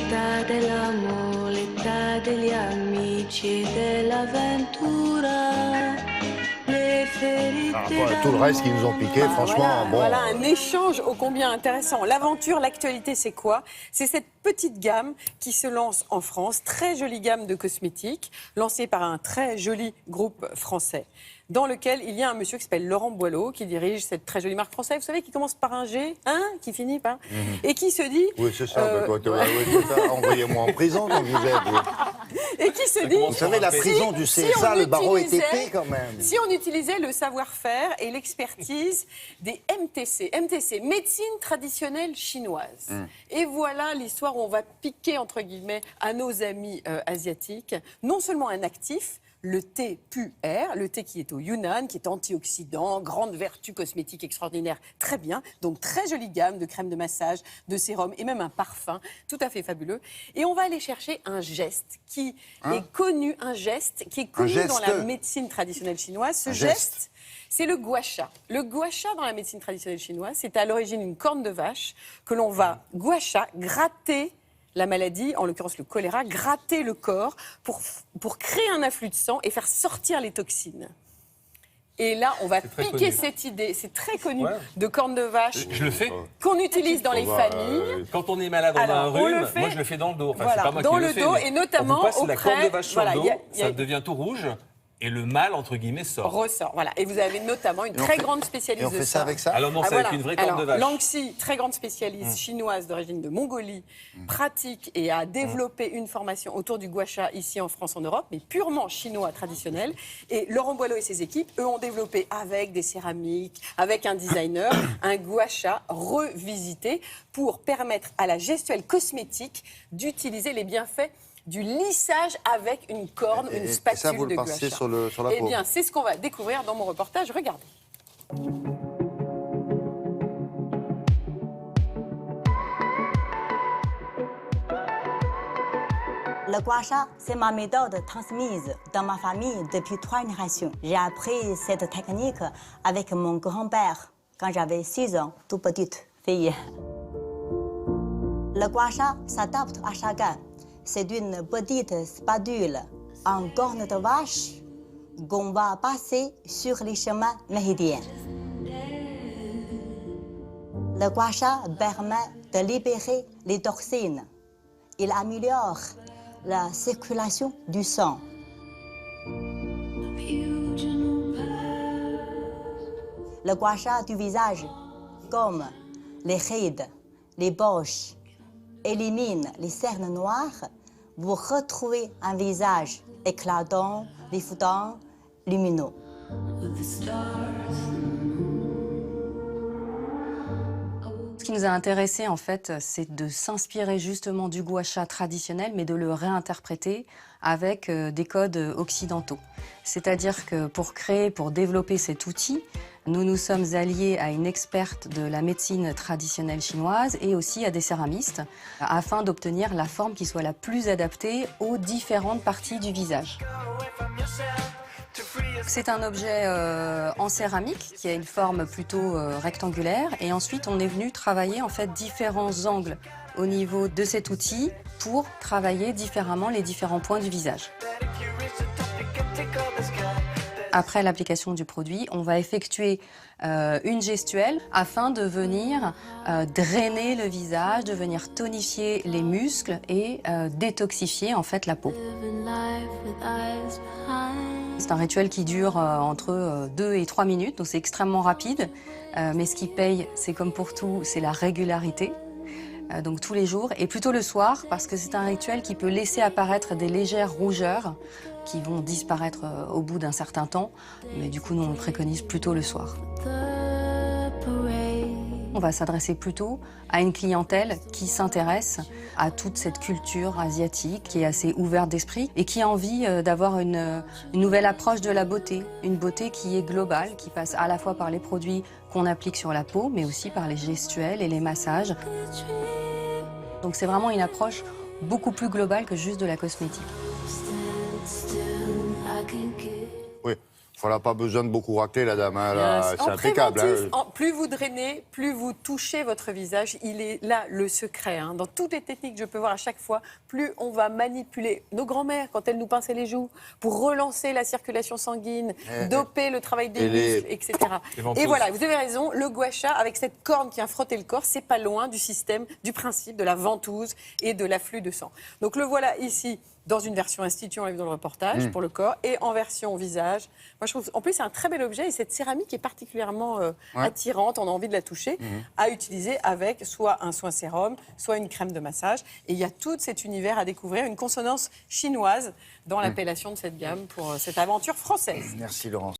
l'età dell'amore, l'età degli amici e dell'avventura. Tout le reste qu'ils nous ont piqué, franchement, voilà un échange ô combien intéressant. L'aventure, l'actualité, c'est quoi? C'est cette petite gamme qui se lance en France, très jolie gamme de cosmétiques, lancée par un très joli groupe français, dans lequel il y a un monsieur qui s'appelle Laurent Boileau, qui dirige cette très jolie marque française, vous savez, qui commence par un G, hein, qui finit par... Et qui se dit... Oui, c'est ça, envoyez-moi en prison quand vous êtes... Et qui se dit... Vous savez, la prison du CSA, le barreau est épais quand même. Si on utilisait le savoir-faire et l'expertise des MTC. MTC, médecine traditionnelle chinoise. Et voilà l'histoire où on va piquer, entre guillemets, à nos amis asiatiques, non seulement un actif, le thé puer, le thé qui est au Yunnan, qui est antioxydant, grande vertu cosmétique extraordinaire, très bien. Donc très jolie gamme de crème de massage, de sérum et même un parfum tout à fait fabuleux. Et on va aller chercher un geste qui est connu, dans la médecine traditionnelle chinoise. Ce geste, c'est le gua sha. Le gua sha dans la médecine traditionnelle chinoise, c'est à l'origine une corne de vache que l'on va gua sha, gratter la maladie, en l'occurrence le choléra, gratter le corps pour créer un afflux de sang et faire sortir les toxines. Et là, on va piquer cette idée, c'est très connu, de corne de vache. Je le fais. Qu'on utilise dans les familles. Quand on est malade, on a un rhume, moi je le fais dans le dos. Enfin, voilà, c'est pas moi dans qui le le dos fais, et notamment on vous passe auprès... la corne de vache sur le dos, ça y a... devient tout rouge. Et le mal, entre guillemets, sort. Ressort, voilà. Et vous avez notamment une très grande spécialiste de ça. Et on fait ça avec ça? Alors non, c'est avec une vraie corne de vache. Lanxi, très grande spécialiste chinoise d'origine de Mongolie, pratique et a développé une formation autour du gua sha ici en France, en Europe, mais purement chinois traditionnel. Et Laurent Boileau et ses équipes, eux, ont développé avec des céramiques, avec un designer, un gua sha revisité pour permettre à la gestuelle cosmétique d'utiliser les bienfaits du lissage avec une corne, une spatule ça, vous de le gua passez sha. sur la peau. Eh bien, c'est ce qu'on va découvrir dans mon reportage. Regardez. Le gua sha, c'est ma méthode transmise dans ma famille depuis 3 générations. J'ai appris cette technique avec mon grand-père quand j'avais 6 ans, toute petite fille. Le gua sha s'adapte à chacun. C'est une petite spatule en corne de vache qu'on va passer sur les chemins méridiens. Le gua sha permet de libérer les toxines. Il améliore la circulation du sang. Le gua sha du visage, comme les rides, les poches, élimine les cernes noires, vous retrouvez un visage éclatant, riftant, lumineux. Ce qui nous a intéressés, en fait, c'est de s'inspirer justement du gua sha traditionnel, mais de le réinterpréter avec des codes occidentaux. C'est-à-dire que pour développer cet outil, nous nous sommes alliés à une experte de la médecine traditionnelle chinoise et aussi à des céramistes afin d'obtenir la forme qui soit la plus adaptée aux différentes parties du visage. C'est un objet en céramique qui a une forme plutôt rectangulaire et ensuite on est venu travailler en fait différents angles au niveau de cet outil pour travailler différemment les différents points du visage. Après l'application du produit, on va effectuer une gestuelle afin de venir drainer le visage, de venir tonifier les muscles et détoxifier en fait la peau. C'est un rituel qui dure entre 2 et 3 minutes, donc c'est extrêmement rapide. Mais ce qui paye, c'est comme pour tout, c'est la régularité. Donc tous les jours, et plutôt le soir, parce que c'est un rituel qui peut laisser apparaître des légères rougeurs qui vont disparaître au bout d'un certain temps. Mais du coup, nous, on le préconise plutôt le soir. On va s'adresser plutôt à une clientèle qui s'intéresse à toute cette culture asiatique, qui est assez ouverte d'esprit et qui a envie d'avoir une nouvelle approche de la beauté. Une beauté qui est globale, qui passe à la fois par les produits qu'on applique sur la peau, mais aussi par les gestuels et les massages. Donc c'est vraiment une approche beaucoup plus globale que juste de la cosmétique. Oui, voilà, pas besoin de beaucoup racler la dame, hein, c'est impeccable. Préventif, plus vous drainez, plus vous touchez votre visage. Il est là le secret. Hein. Dans toutes les techniques que je peux voir à chaque fois, plus on va manipuler nos grands-mères quand elles nous pinçaient les joues pour relancer la circulation sanguine, doper le travail des muscles, etc. Et voilà, vous avez raison, le gua sha, avec cette corne qui vient frotter le corps, c'est pas loin du système, du principe de la ventouse et de l'afflux de sang. Donc le voilà ici dans une version institut, on l'a vu dans le reportage, pour le corps, et en version visage. Moi, je trouve, en plus, c'est un très bel objet, et cette céramique est particulièrement attirante, on a envie de la toucher, à utiliser avec soit un soin sérum, soit une crème de massage. Et il y a tout cet univers à découvrir, une consonance chinoise dans l'appellation de cette gamme pour cette aventure française. Merci Laurence.